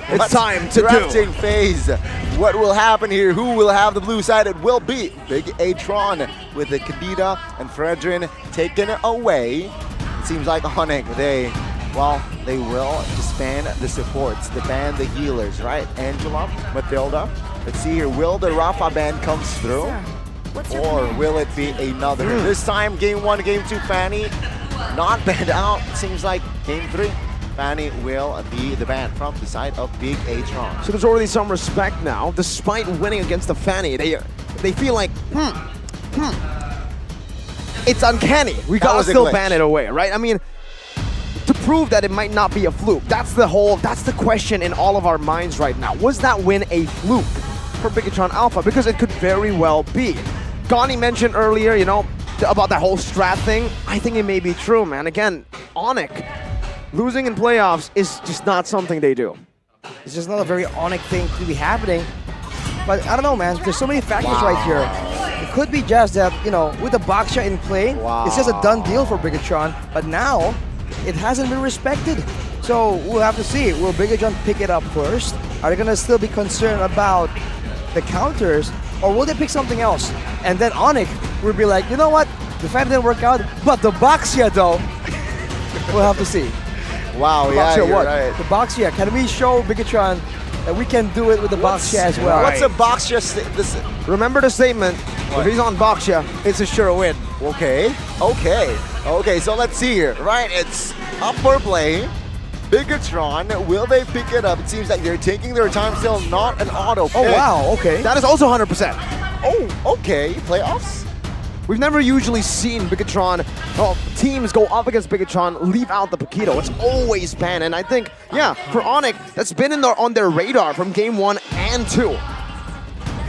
It's time to drafting phase. What will happen here? Who will have the blue side? It will be Big A-Tron with the Kadita and Fredrin taken away. It seems like ONIC, they will disband the supports, ban the healers, right? Angela, Matilda. Let's see here, will the Rafa ban comes through? Or will it be another? This time, game 1, game 2, Fanny not banned out. Seems like game 3. Fanny will be the ban from the side of Big A-Tron. So there's already some respect now. Despite winning against the Fanny, they feel like, it's uncanny. We gotta still ban it away, right? I mean, to prove that it might not be a fluke, that's the question in all of our minds right now. Was that win a fluke for Big A-Tron Alpha? Because it could very well be. Gani mentioned earlier, you know, about that whole strat thing. I think it may be true, man. Again, ONIC losing in playoffs is just not something they do. It's just not a very ONIC thing to be happening. But I don't know, man. There's so many factors right here. It could be just that, you know, with the Boxia in play, it's just a done deal for Big A-Tron. But now, it hasn't been respected. So we'll have to see. Will Big A-Tron pick it up first? Are they going to still be concerned about the counters? Or will they pick something else? And then ONIC will be like, you know what? The fight didn't work out, but the Boxia though, we'll have to see. Wow, yeah, you're right. The Boxia, can we show Big A-Tron that we can do it with the Boxia as well? What's a Boxia? Remember the statement, if he's on Boxia, it's a sure win. Okay, so let's see here, right? It's up for play. Big A-Tron, will they pick it up? It seems like they're taking their time still, not an auto pick. Oh, wow, okay. That is also 100%. Oh, okay, playoffs? We've never usually seen Big A-Tron, teams go up against Big A-Tron, leave out the Paquito. It's always banned, and I think, yeah, for ONIC, that's been on their radar from game 1 and 2.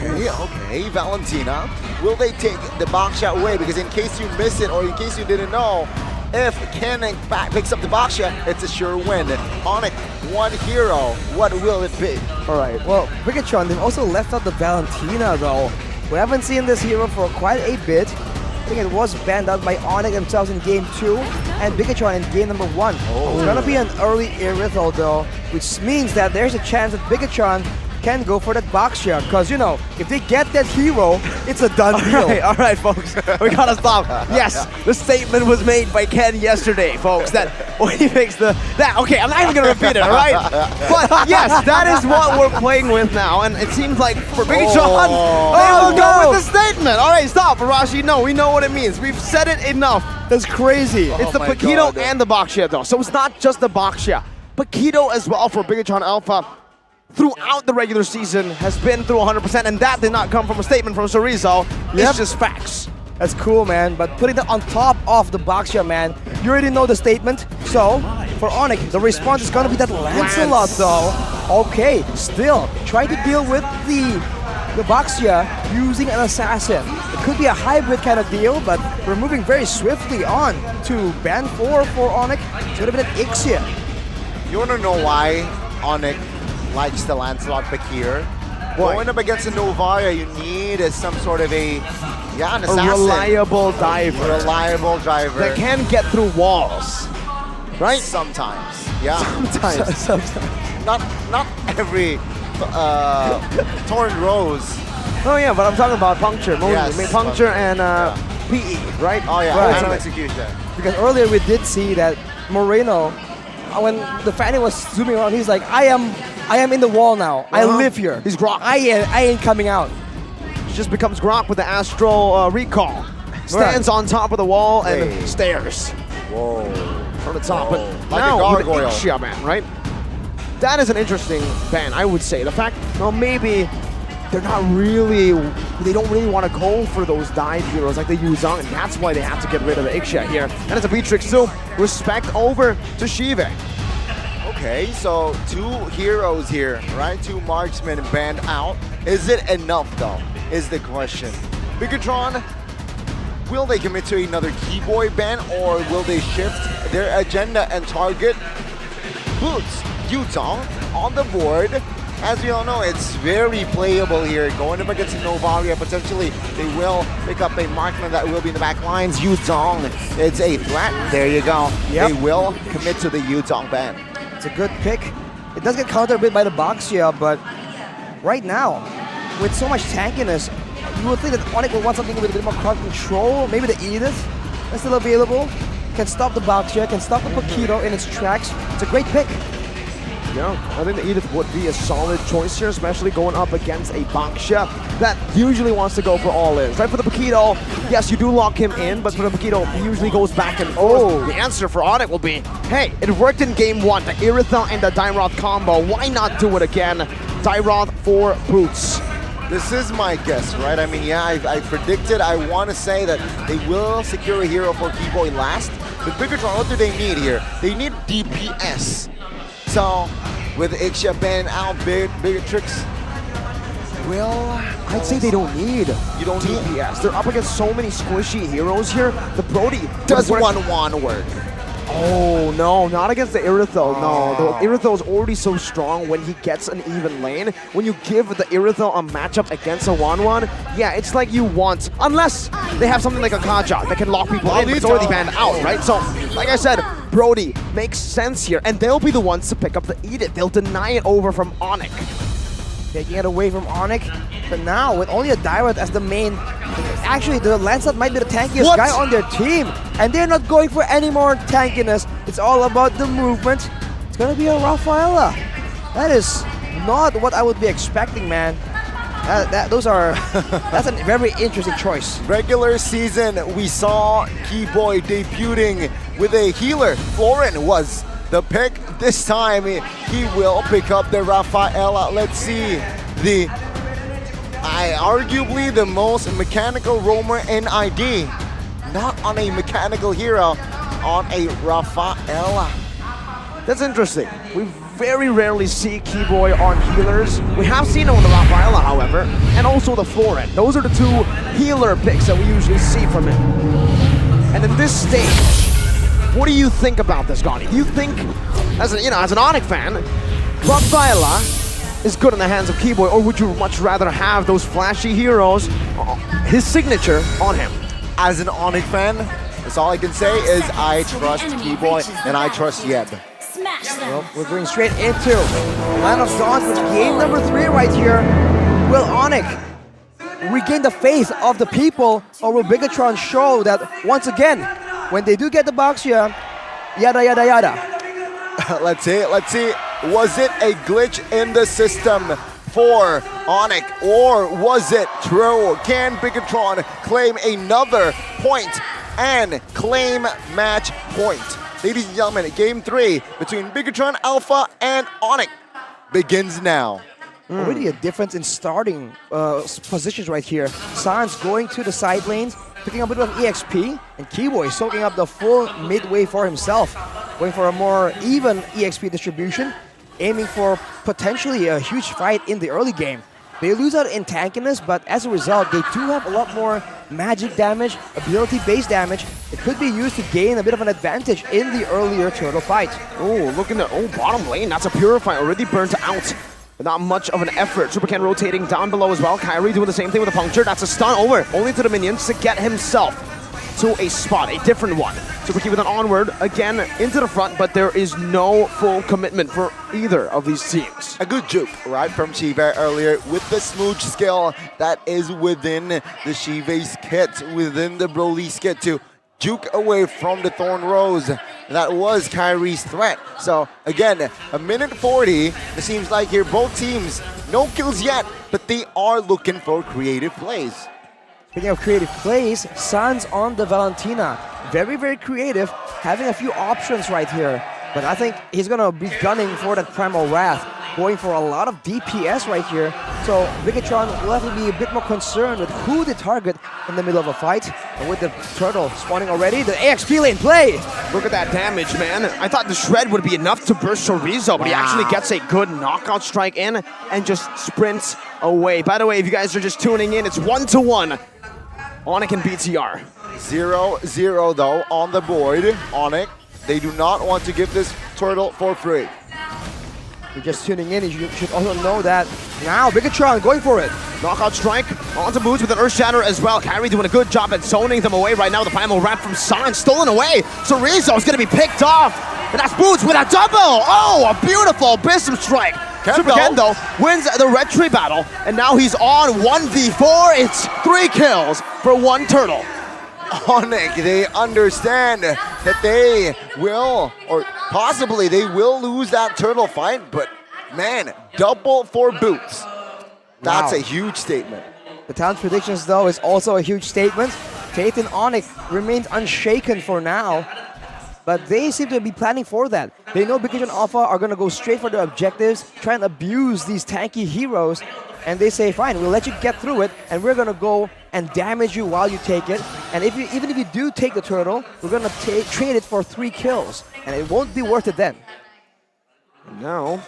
Okay, Valentina, will they take the box shot away? Because in case you missed it, or in case you didn't know, if Canning picks up the box shot, it's a sure win. ONIC, one hero, what will it be? All right, well, Big A-Tron, they've also left out the Valentina, though. We haven't seen this hero for quite a bit. I think it was banned out by ONIC themselves in game 2 and Big A-Tron in game number 1. It's gonna be an early Irithel though, which means that there's a chance that Big A-Tron can go for that box share, because you know, if they get that hero, it's a done deal. All right, folks, we gotta stop. Yes, the statement was made by Ken yesterday, folks, that when he makes okay, I'm not even gonna repeat it, all right? But yes, that is what we're playing with now, and it seems like for Big A-Tron, they will go with the statement. All right, stop, Arashi, no, we know what it means. We've said it enough. That's crazy. It's the Paquito and the box share though, so it's not just the box share. Paquito as well for Big A-Tron Alpha throughout the regular season has been through 100%, and that did not come from a statement from Cerezo. It's just facts. That's cool, man. But putting that on top of the Boxia, man, you already know the statement. So, for ONIC, the response is gonna be that Lancelot, though. Okay, still, try to deal with the Boxia using an assassin. It could be a hybrid kind of deal, but we're moving very swiftly on to ban 4 for ONIC. It's gonna be that Ixia. You wanna know why ONIC likes the Lancelot pick here? Going up against a Novaria, you need some sort of an assassin. A reliable diver. Reliable driver. That can get through walls. Right? Sometimes. Yeah. Sometimes. Not every torn rose. Oh yeah, but I'm talking about puncture. Yes, I mean, puncture and PE, right? Oh yeah, right. Random execution. Because earlier we did see that Moreno, when the Fanny was zooming around, he's like, I am in the wall now. I live here. He's Grok. I ain't coming out. Just becomes Grok with the astral recall. Stands on top of the wall and stares. Whoa. From the top. But like now a gargoyle. with Ixia, man, right? That is an interesting ban, I would say. The fact, well, maybe they don't really want to go for those dive heroes like the Yuzong, and that's why they have to get rid of the Ixia here. And it's a Beatrix too. Respect over to Shive. Okay, so 2 heroes here, right? 2 marksmen banned out. Is it enough though, is the question. Big A-Tron, will they commit to another Keyboy ban, or will they shift their agenda and target Boots Yutong on the board? As we all know, it's very playable here. Going up against Novaria, potentially they will pick up a marksman that will be in the back lines. Yutong, it's a threat. There you go. They will commit to the Yutong ban. It's a good pick. It does get countered a bit by the Boxia, but right now, with so much tankiness, you would think that ONIC will want something with a bit more crowd control. Maybe the Edith is still available. Can stop the Boxia, can stop the Paquito in its tracks. It's a great pick. Yeah, I think the Edith would be a solid choice here, especially going up against a Boxia that usually wants to go for all-ins. Right, for the Paquito, yes, you do lock him in, but for the Paquito, he usually goes back and forth. The answer for ONIC will be, hey, it worked in game 1, the Iritha and the Dairoth combo. Why not do it again? Dairoth for boots. This is my guess, right? I mean, yeah, I predicted, I want to say that they will secure a hero for Keyboy last. But Bigatron, what do they need here? They need DPS. So, with Ixia Ben out, Bigatrix, well, I'd say they don't need DPS. They're up against so many squishy heroes here. The Brody does 1-1 work? Oh, no, not against the Iritho. No, the Iritho is already so strong when he gets an even lane. When you give the Iritho a matchup against a 1-1, yeah, it's like you want, unless they have something like a Kaja that can lock people in, but it's already banned out, right? So, like I said, Brody makes sense here, and they'll be the ones to pick up the Edith. They'll deny it over from ONIC. Taking it away from ONIC, but now with only a Dairoth as the main, actually the Lancelot might be the tankiest guy on their team, and they're not going for any more tankiness. It's all about the movement. It's gonna be a Rafaela. That is not what I would be expecting, man. That's a very interesting choice. Regular season, we saw Keyboy debuting with a healer. Florin was the pick. This time, he will pick up the Rafaela. Let's see arguably the most mechanical roamer in ID. Not on a mechanical hero, on a Rafaela. That's interesting. We very rarely see Keyboy on healers. We have seen him on the Rafaela, however, and also the Florin. Those are the two healer picks that we usually see from him. And in this stage, what do you think about this, Gani? Do you think, as an ONIC fan, Rafaela is good in the hands of Keyboy, or would you much rather have those flashy heroes, his signature, on him? As an ONIC fan, that's all I can say is I trust Keyboy and I trust Yeb. Well, we're going straight into Land of Dawn for game number 3 right here. Will ONIC regain the faith of the people, or will Bigatron show that once again, when they do get the Boxia, yada yada yada? Let's see. Was it a glitch in the system for ONIC, or was it true? Can Bigatron claim another point and claim match point? Ladies and gentlemen, game 3 between Bigatron Alpha and ONIC begins now. Already a difference in starting positions right here. Sans going to the side lanes, picking up a bit of EXP, and Keyboy soaking up the full midway for himself, going for a more even EXP distribution, aiming for potentially a huge fight in the early game. They lose out in tankiness, but as a result, they do have a lot more magic damage, ability-based damage. It could be used to gain a bit of an advantage in the earlier turtle fight. Oh, look in the bottom lane. That's a Purify already burnt out. Not much of an effort. Supercan rotating down below as well. Kyrie doing the same thing with a puncture. That's a stun over, only to the minions to get himself to a spot, a different one. Superkey with an onward, again into the front, but there is no full commitment for either of these teams. A good juke, right, from Shiva earlier with the smooch skill that is within the Shiva's kit, within the Broly's kit to juke away from the Thorn Rose. That was Kyrie's threat. So again, a minute 40. It seems like here both teams, no kills yet, but they are looking for creative plays. Speaking of creative plays, Sans on the Valentina. Very, very creative, having a few options right here. But I think he's going to be gunning for that Primal Wrath, going for a lot of DPS right here. So Bigatron will have to be a bit more concerned with who they target in the middle of a fight. And with the turtle spawning already, the AXP lane play! Look at that damage, man. I thought the shred would be enough to burst Chorizo, but he actually gets a good knockout strike in and just sprints away. By the way, if you guys are just tuning in, it's 1-1. ONIC and BTR. 0-0 though on the board. ONIC, they do not want to give this turtle for free. If you're just tuning in, you should also know that now Bigatron going for it. Knockout strike onto Boots with an Earth Shatter as well. Kyrie doing a good job at zoning them away right now. The Primal Wrap from San stolen away. Chorizo is going to be picked off. And that's Boots with a double! Oh, a beautiful Bism strike. Super Kendo wins the red tree battle, and now he's on 1v4. It's 3 kills for 1 turtle. ONIC, they understand that they will, or possibly they will lose that turtle fight, but man, double for Boots. That's a huge statement. The talent predictions, though, is also a huge statement. Faith in ONIC remains unshaken for now, but they seem to be planning for that. They know Big and Alpha are going to go straight for their objectives, try and abuse these tanky heroes, and they say, fine, we'll let you get through it, and we're going to go and damage you while you take it. And even if you do take the turtle, we're going to trade it for 3 kills, and it won't be worth it then. Now,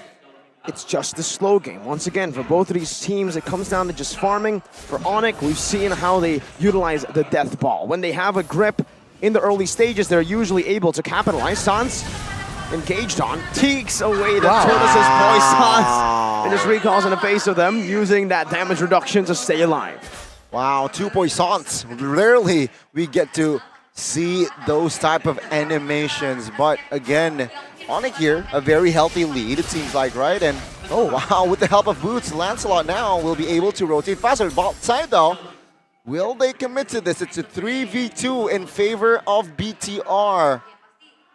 it's just the slow game. Once again, for both of these teams, it comes down to just farming. For ONIC, we've seen how they utilize the death ball. When they have a grip in the early stages, they're usually able to capitalize. Sans, engaged on, takes away the Turtles' poisons and just recalls in the face of them, using that damage reduction to stay alive. Wow, 2 poisons. Rarely we get to see those type of animations, but again, ONIC here, a very healthy lead, it seems like, right? And oh wow, with the help of Boots, Lancelot now will be able to rotate faster. Bot side though, will they commit to this? It's a 3v2 in favor of BTR.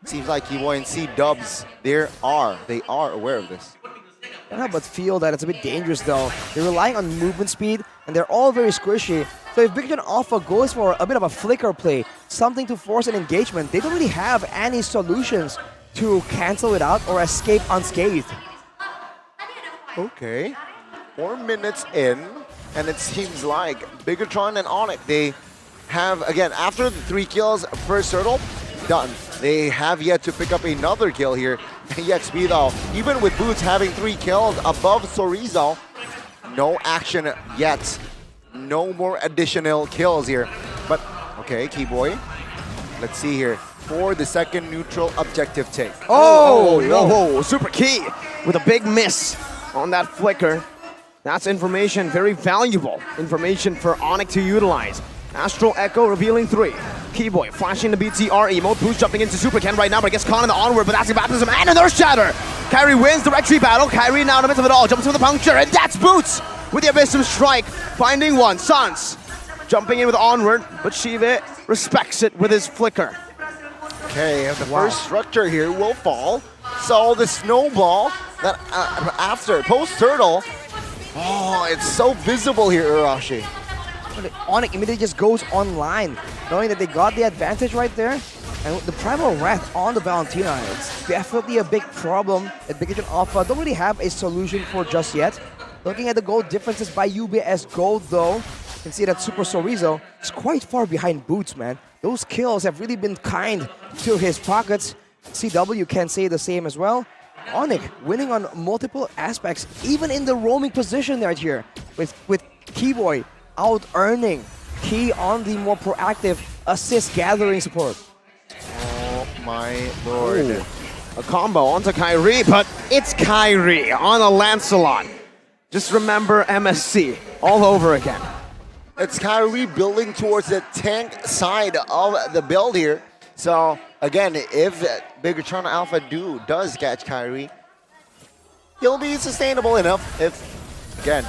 Seems like Kiwoy and C-Dubs, they are aware of this. I can't help but feel that it's a bit dangerous though. They're relying on movement speed, and they're all very squishy. So if Big John Alpha goes for a bit of a flicker play, something to force an engagement, they don't really have any solutions to cancel it out or escape unscathed. Okay, 4 minutes in, and it seems like Bigatron and ONIC, they have, again, after the 3 kills, first turtle, done. They have yet to pick up another kill here. EXP though, even with Boots having 3 kills above Sorizo, no action yet. No more additional kills here. But, okay, Keyboy, let's see here. For the second neutral objective take. Oh, no. Super Key with a big miss on that flicker. That's information, very valuable information for ONIC to utilize. Astral Echo revealing 3. Keyboy flashing the BTR emote. Boost jumping into Super Ken right now, but gets caught in the onward, but that's a baptism and an Earth Shatter. Kyrie wins the red tree battle. Kyrie now in the midst of it all, jumps with the puncture, and that's Boots with the Abyssum Strike, finding one. Sans jumping in with onward, but Shiva respects it with his flicker. Okay, the first structure here will fall. So the snowball that after post-turtle, oh, it's so visible here, Urashi. ONIC immediately just goes online, knowing that they got the advantage right there. And the Primal Wrath on the Valentina, it's definitely a big problem that Big John Alpha don't really have a solution for just yet. Looking at the gold differences by UBS Gold though, you can see that Super Sorizo is quite far behind Boots, man. Those kills have really been kind to his pockets. CW can say the same as well. ONIC winning on multiple aspects, even in the roaming position right here, with Keyboy out-earning Key on the more proactive assist gathering support. Oh my lord. Ooh. A combo onto Kyrie, but it's Kyrie on a Lancelot. Just remember MSC all over again. It's Kyrie building towards the tank side of the build here. So again, if Bigatron Alpha does catch Kyrie, he'll be sustainable enough if, again,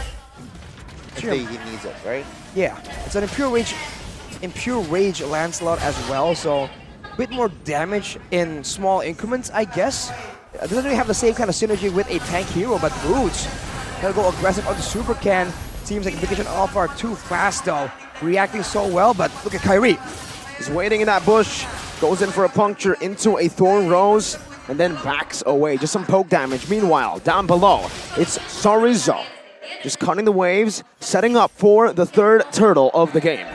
he needs it, right? Yeah, it's an impure rage Lancelot as well, so a bit more damage in small increments, I guess. It doesn't really have the same kind of synergy with a tank hero, but Boots gotta go aggressive on the Super Can. Seems like Big John Alpha are too fast though, reacting so well, but look at Kyrie. He's waiting in that bush, goes in for a puncture into a Thorn Rose, and then backs away. Just some poke damage. Meanwhile, down below, it's Sorizo. Just cutting the waves, setting up for the 3rd turtle of the game.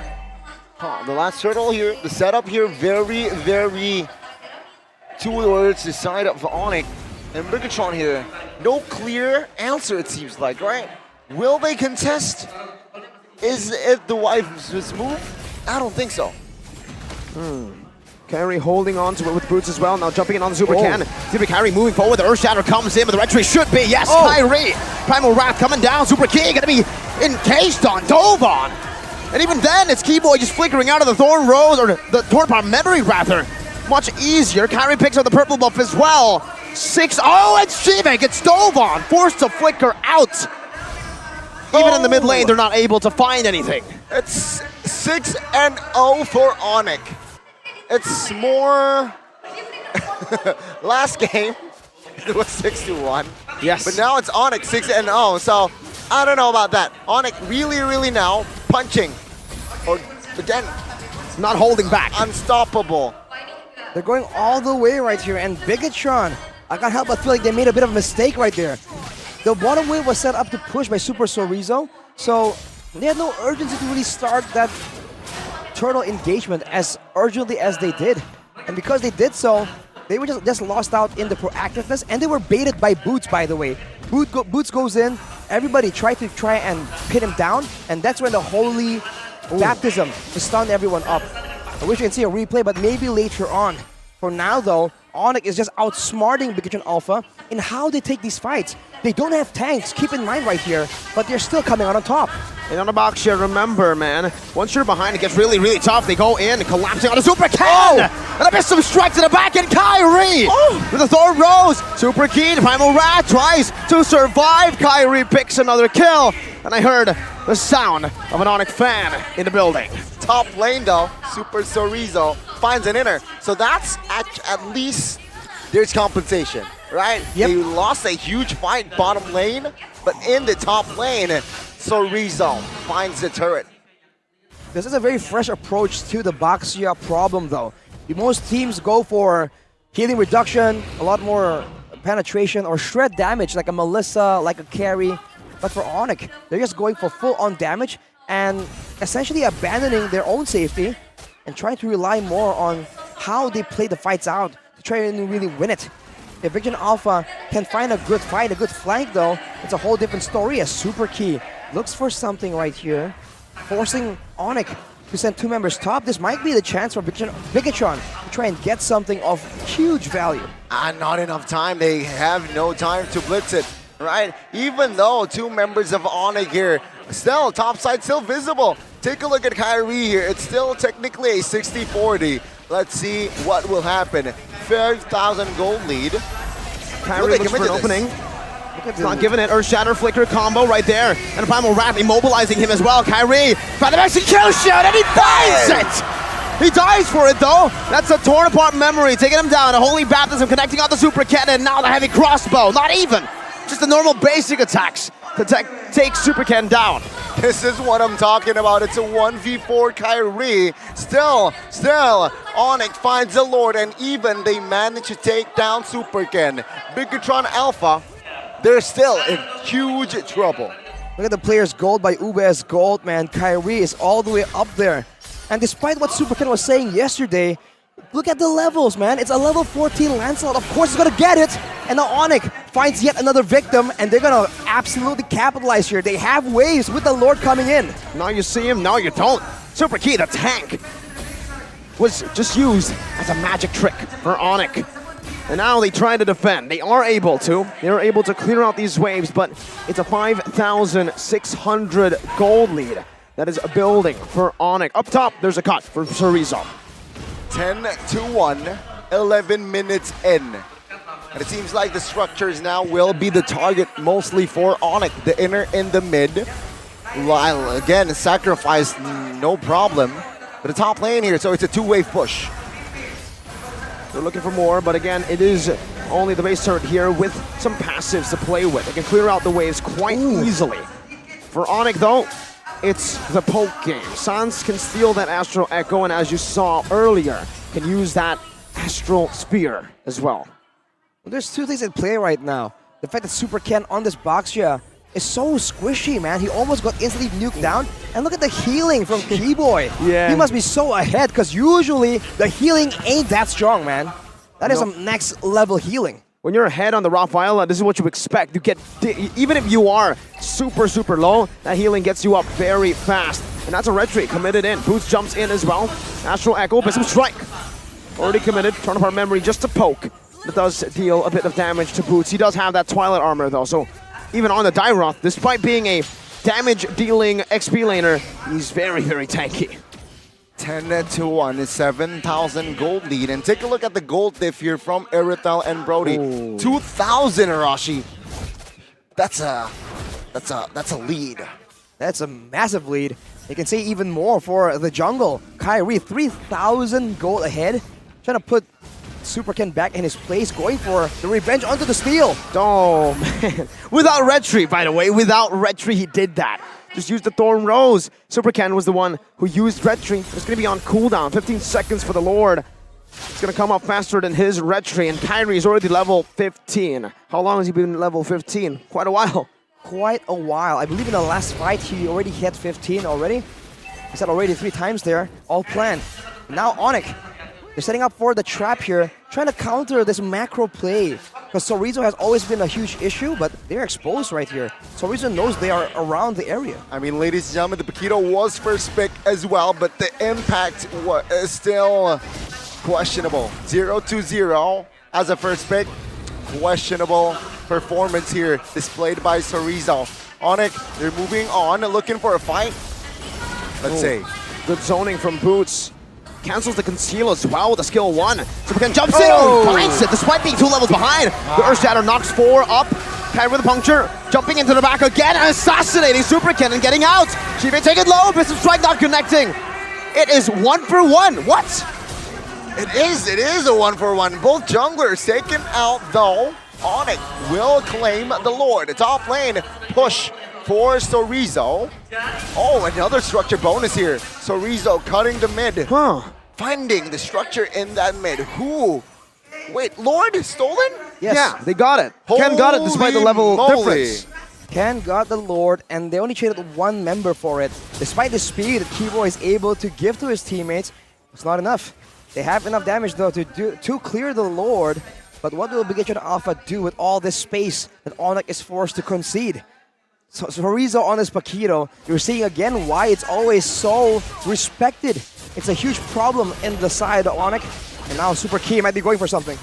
The last turtle here, the setup here, very, very towards the side of ONIC. And Bigatron here, no clear answer it seems like, right? Will they contest? Is it the wife's move? I don't think so. Kyrie holding on to it with Boots as well. Now jumping in on the Super Can. Super Kyrie moving forward. The Earth Shatter comes in, but the red tree should be. Yes, Kyrie. Primal Wrath coming down. Super Key gonna be encased on, dove on. And even then, it's Keyboy just flickering out of the Thorn Rose, or the Thorn Palm Memory rather. much easier. Kyrie picks up the purple buff as well. 6, oh, and Shiva gets dove on, forced to flicker out. Even in the mid lane, they're not able to find anything. It's 6-0 for ONIC. It's more... Last game, it was 6-1. Yes. But now it's ONIC 6-0, so I don't know about that. ONIC really now punching. Or, again, not holding back. Unstoppable. They're going all the way right here, and Bigatron, I can't help but feel like they made a bit of a mistake right there. The bottom wave was set up to push by Super Sorizo, so they had no urgency to really start that turtle engagement as urgently as they did. And because they did so, they were just lost out in the proactiveness, and they were baited by Boots, by the way. Boots goes in, everybody try and pin him down, and that's when the holy baptism to stun everyone up. I wish you can see a replay, but maybe later on. For now, though, ONIC is just outsmarting Bigatron Alpha in how they take these fights. They don't have tanks, keep in mind right here, but they're still coming out on top. And on the box share, remember, man, once you're behind, it gets really tough. They go in, collapsing on a super can! And a Abyssum strike to the back, and Kyrie with a Thorn Rose. Super keen, Primal Rat tries to survive. Kyrie picks another kill. And I heard the sound of an ONIC fan in the building. Top lane though, Super Sorizo finds an inner. So that's at least there's compensation, right? Yep. They lost a huge fight bottom lane, but in the top lane, Sorizo finds the turret. This is a very fresh approach to the Baxia problem though. Most teams go for healing reduction, a lot more penetration or shred damage like a Melissa, like a carry. But for ONIC, they're just going for full-on damage and essentially abandoning their own safety and trying to rely more on how they play the fights out to try and really win it. If Bigatron Alpha can find a good fight, a good flank though, it's a whole different story. A Super Key looks for something right here, forcing ONIC to send 2 members top. This might be the chance for Bigatron to try and get something of huge value. Not enough time. They have no time to blitz it. Right, even though 2 members of ONIC here, still top side still visible. Take a look at Kyrie here. It's still technically a 60-40. Let's see what will happen. 5,000 gold lead. Kyrie looks for an opening. It's not giving it. Earth Shatter Flicker combo right there. And a Primal Rat immobilizing him as well. Kyrie found the maxi kill shot, and he finds it! He dies for it though. That's a torn apart memory, taking him down. A Holy Baptism connecting on the Super Cannon. Now the heavy crossbow. Not even. Just the normal basic attacks to take Super Ken down. This is what I'm talking about. It's a 1v4 Kyrie. Still, ONIC finds the Lord, and even they manage to take down Super Ken. Bigatron Alpha, they're still in huge trouble. Look at the players' gold by UBS Gold, man. Kyrie is all the way up there. And despite what Super Ken was saying yesterday, look at the levels, man. It's a level 14 Lancelot. Of course, he's going to get it. And now ONIC finds yet another victim, and they're going to absolutely capitalize here. They have waves with the Lord coming in. Now you see him, now you don't. Super Key, the tank, was just used as a magic trick for ONIC. And now they try to defend. They are able to. They're able to clear out these waves, but it's a 5,600 gold lead that is building for ONIC. Up top, there's a cut for Sorizo. 10-1, 11 minutes in. And it seems like the structures now will be the target mostly for ONIC. The inner in the mid. While again, sacrifice, no problem. But the top lane here, so it's a 2-wave push. They're looking for more, but again, it is only the base turret here with some passives to play with. They can clear out the waves quite easily. For ONIC though, it's the poke game. Sans can steal that Astral Echo, and as you saw earlier, can use that Astral Spear as well. Well, there's 2 things at play right now. The fact that Super Ken on this Baxia is so squishy, man. He almost got instantly nuked down. And look at the healing from Keyboy. Yeah. He must be so ahead, because usually the healing ain't that strong, man. That is some next level healing. When you're ahead on the Raphael, this is what you expect. You get, even if you are super low, that healing gets you up very fast. And that's a retreat committed in. Boots jumps in as well. Astral Echo, Abyssum Strike. Already committed, turn apart memory just to poke. It does deal a bit of damage to Boots. He does have that Twilight armor though, so even on the Dairoth, despite being a damage-dealing XP laner, he's very tanky. 10-1, 7,000 gold lead. And take a look at the gold diff here from Erythel and Brody. 2,000, Arashi. That's a lead. That's a massive lead. You can see even more for the jungle. Kyrie, 3,000 gold ahead. Trying to put Super Ken back in his place, going for the revenge onto the steal. Oh, man. Without Retry, by the way. Without Retry, he did that. Just used the Thorn Rose. Super Ken was the one who used Retry. It's going to be on cooldown. 15 seconds for the Lord. It's going to come up faster than his Retry, and Kyrie is already level 15. How long has he been level 15? Quite a while. Quite a while. I believe in the last fight, he already hit 15 already. He said already 3 times there, all planned. Now ONIC, they're setting up for the trap here, trying to counter this macro play. Because Sorizo has always been a huge issue, but they're exposed right here. Sorizo knows they are around the area. I mean, ladies and gentlemen, the Paquito was first pick as well, but the impact is still questionable. 0-0 as a first pick. Questionable performance here displayed by Sorizo. ONIC, they're moving on, looking for a fight. Let's see. Good zoning from Boots. Cancels the conceal as well with a skill 1. Supercan jumps in, finds it despite being 2 levels behind. The Earth Shatter knocks 4 up. Kyrie with a puncture, jumping into the back again and assassinating Supercan and getting out. She may take it low, Pistol Strike not connecting. It is 1 for 1. What? It is a 1-for-1. Both junglers taken out though. ONIC will claim the Lord. The top lane push for Sorizo. Oh, another structure bonus here. Sorizo cutting the mid. Finding the structure in that mid. Who? Wait, Lord stolen? Yes. Yeah, they got it. Ken got it despite the level difference. Ken got the Lord, and they only traded 1 member for it. Despite the speed that Kibo is able to give to his teammates, it's not enough. They have enough damage though to clear the Lord, but what will Big Alpha do with all this space that ONIC is forced to concede? So Sorizo on his Paquito, you're seeing again why it's always so respected. It's a huge problem in the side of ONIC, and now Super Key might be going for something.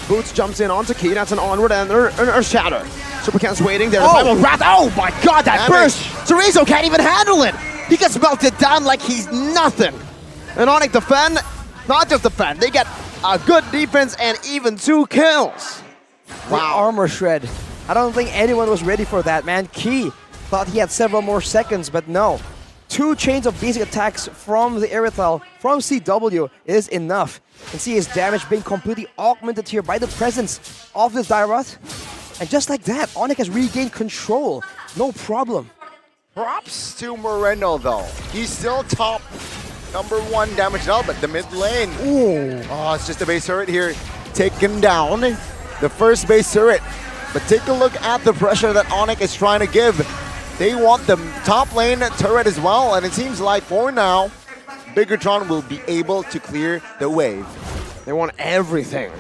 Boots jumps in onto Key, that's an onward and Earth Shatter. Super Ken's waiting there. Oh my god, that burst! Sorizo can't even handle it! He gets melted down like he's nothing. And ONIC defend, not just defend, they get a good defense and even 2 kills. Wow. Armor shred. I don't think anyone was ready for that, man. Key thought he had several more seconds, but no. 2 chains of basic attacks from the Erythel, from CW is enough. You can see his damage being completely augmented here by the presence of this Dairoth. And just like that, ONIC has regained control. No problem. Props to Moreno though. He's still top #1 damage now, but the mid lane. Ooh. Oh, it's just a base turret here. Taken down. The first base turret. But take a look at the pressure that ONIC is trying to give. They want the top lane turret as well, and it seems like for now, Bigatron will be able to clear the wave. They want everything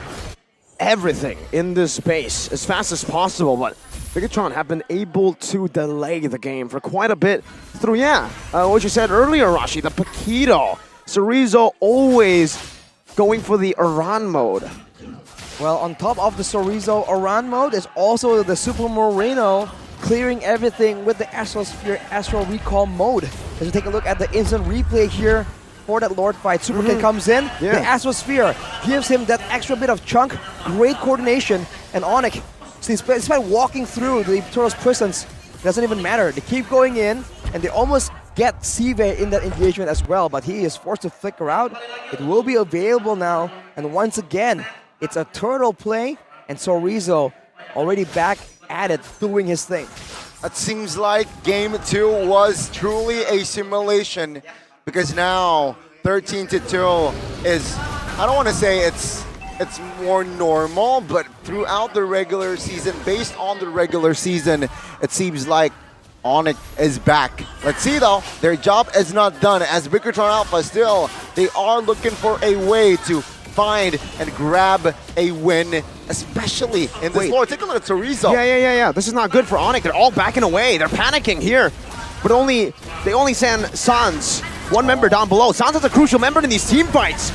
in this space as fast as possible, but Bigatron have been able to delay the game for quite a bit through, what you said earlier, Rashi, the Paquito. Sorizo always going for the Iran mode. Well, on top of the Sorizo Iran mode is also the Super Moreno clearing everything with the Astral Sphere Astral Recall mode. As we take a look at the instant replay here for that Lord fight, Super Ken comes in, the Astral Sphere gives him that extra bit of chunk, great coordination, and ONIC, despite walking through the Toro's presence, it doesn't even matter. They keep going in, and they almost get Sive in that engagement as well, but he is forced to flicker out. It will be available now, and once again, it's a turtle play, and Sorizo already back at it, doing his thing. It seems like game 2 was truly a simulation, because now 13-2 is, I don't want to say it's more normal, but throughout the regular season, based on the regular season, it seems like ONIC is back. Let's see though, their job is not done, as Bigatron Alpha still, they are looking for a way to find and grab a win, especially in this floor. Take a look at Sorizo. Yeah. This is not good for ONIC. They're all backing away. They're panicking here. But they only send Sans, 1 member down below. Sans is a crucial member in these team fights.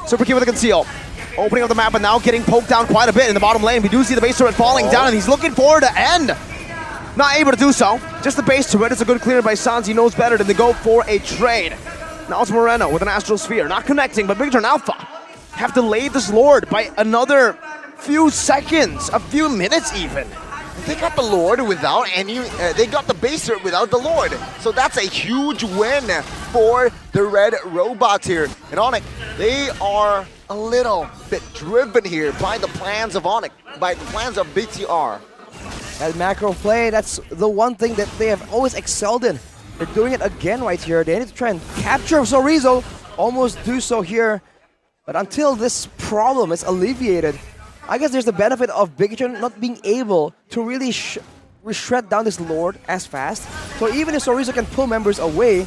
Super Key with a conceal. Opening up the map, but now getting poked down quite a bit in the bottom lane. We do see the base turret falling down, and he's looking for the end. Not able to do so. Just the base turret. It's a good clear by Sans. He knows better than to go for a trade. Now it's Moreno with an Astral Sphere. Not connecting, but BTR and Alpha have delayed this Lord by another few seconds, a few minutes even. They got the Lord without any, they got the baser without the Lord. So that's a huge win for the Red Robots here. And ONIC, they are a little bit driven here by the plans of ONIC, by the plans of BTR. That macro play, that's the one thing that they have always excelled in. They're doing it again right here. They need to try and capture Sorizo, almost do so here. But until this problem is alleviated, I guess there's the benefit of BTR not being able to really shred down this Lord as fast. So even if Sorizo can pull members away,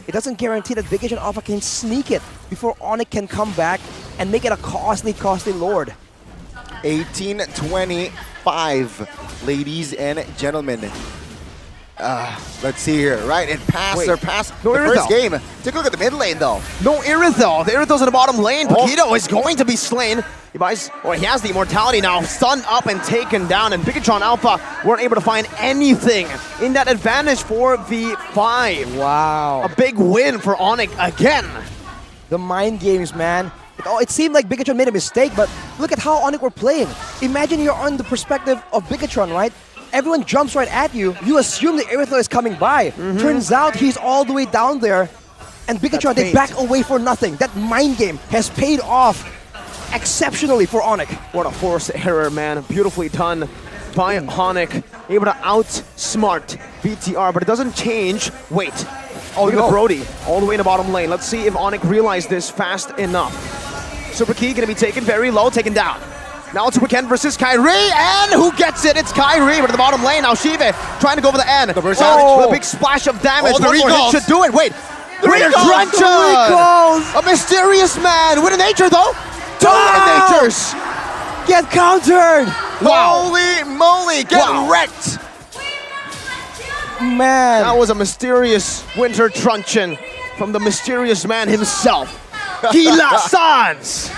it doesn't guarantee that BTR and Alpha can sneak it before ONIC can come back and make it a costly Lord. 18-25, ladies and gentlemen. Let's see here, right? It passed their pass no the first Irithel. game. Take a look at the mid lane though. No Irithel. The Irithel's in the bottom lane. Paquito is going to be slain. He buys, or he has the immortality now, stunned up and taken down, and BTR and Alpha weren't able to find anything in that advantage for V5. Wow. A big win for ONIC again. The mind games, man. It seemed like BTR made a mistake, but look at how ONIC were playing. Imagine you're on the perspective of BTR, right? Everyone jumps right at you. You assume the Irithel is coming by. Turns out he's all the way down there. And BTR, they back away for nothing. That mind game has paid off exceptionally for ONIC. What a forced error, man. Beautifully done by ONIC. Able to outsmart BTR, but it doesn't change. Wait. Oh, look at Brody all the way in the bottom lane. Let's see if ONIC realized this fast enough. Super Key gonna be taken very low, taken down. Now it's Weekend versus Kyrie, and who gets it? It's Kyrie, but in the bottom lane now Shive trying to go for the end. The burst with a big splash of damage. Oh, the One more hit recalls. should do it. Wait, The Raider recalls. Truncheon! The recalls. A mysterious man with a nature though. Two Wow. natures. Get countered! Wow. Holy moly, get wrecked. Man. That was a mysterious Winter Truncheon from the mysterious man himself. Gila Sans!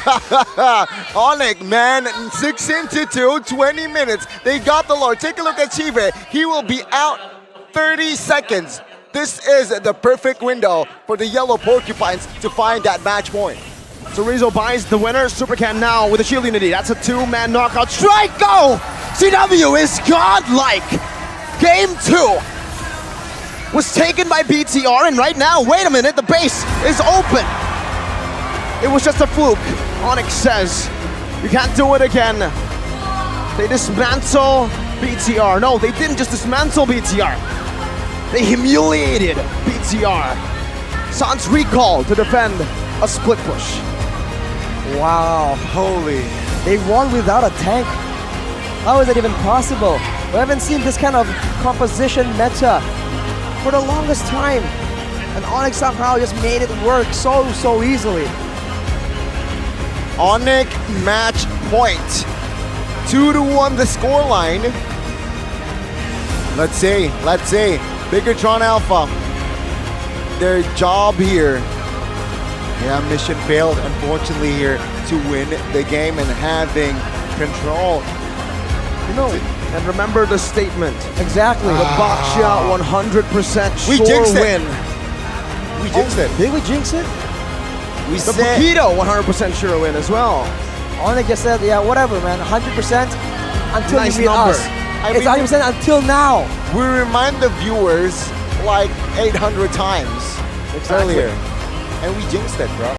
ONIC, man, 6-2, 20 minutes. They got the Lord. Take a look at Chive. He will be out 30 seconds. This is the perfect window for the Yellow Porcupines to find that match point. Sorizo buys the winner. Supercan now with a shield unity. That's a two-man knockout. Strike, go! CW is godlike. Game 2 was taken by BTR, and right now, wait a minute, the base is open. It was just a fluke. ONIC says, you can't do it again. They dismantle BTR. No, they didn't just dismantle BTR. They humiliated BTR. Sans recall to defend a split push. Wow. Holy. They won without a tank. How is that even possible? We haven't seen this kind of composition meta for the longest time. And ONIC somehow just made it work so easily. ONIC match point. 2-1 the scoreline. Let's see. BTR Alpha. Their job here. Yeah, mission failed, unfortunately, here to win the game and having control. You know, and remember the statement. Exactly. The Baksha 100% We sure jinxed it. win. We jinxed it. Did we jinx it? We The said Paquito 100% sure win as well. ONIC just said, yeah, whatever, man. 100% until Nice you meet number. us. I It's mean- 100% until now. we remind the viewers like 800 times Exactly. earlier. And we jinxed it, bro.